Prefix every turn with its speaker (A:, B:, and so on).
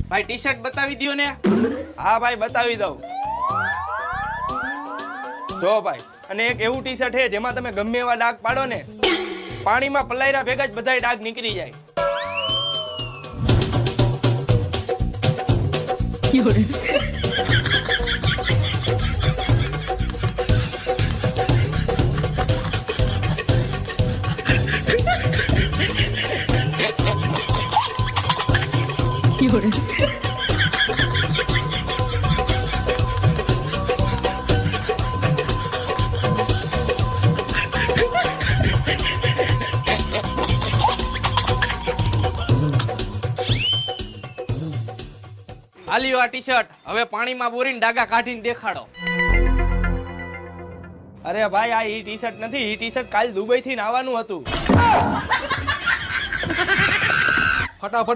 A: ભાઈ T shirt બતાવી દ્યો ને.
B: હા ભાઈ બતાવી દઉં. જો ભાઈ, અને એક એવું ટી શર્ટ છે જેમાં તમે ગમે એવા ડાઘ પાડો ને પાણીમાં પલાયરા ભેગા જ બધાય ડાઘ નીકળી જાય.
A: આલ્યો આ ટી શર્ટ, હવે પાણીમાં બોરીને ડાગા કાઢીને દેખાડો.
B: અરે ભાઈ આ ઈ ટી શર્ટ નથી, ઈ ટી શર્ટ કાલ દુબઈ થી આવવાનું હતું.
A: ફટાફટ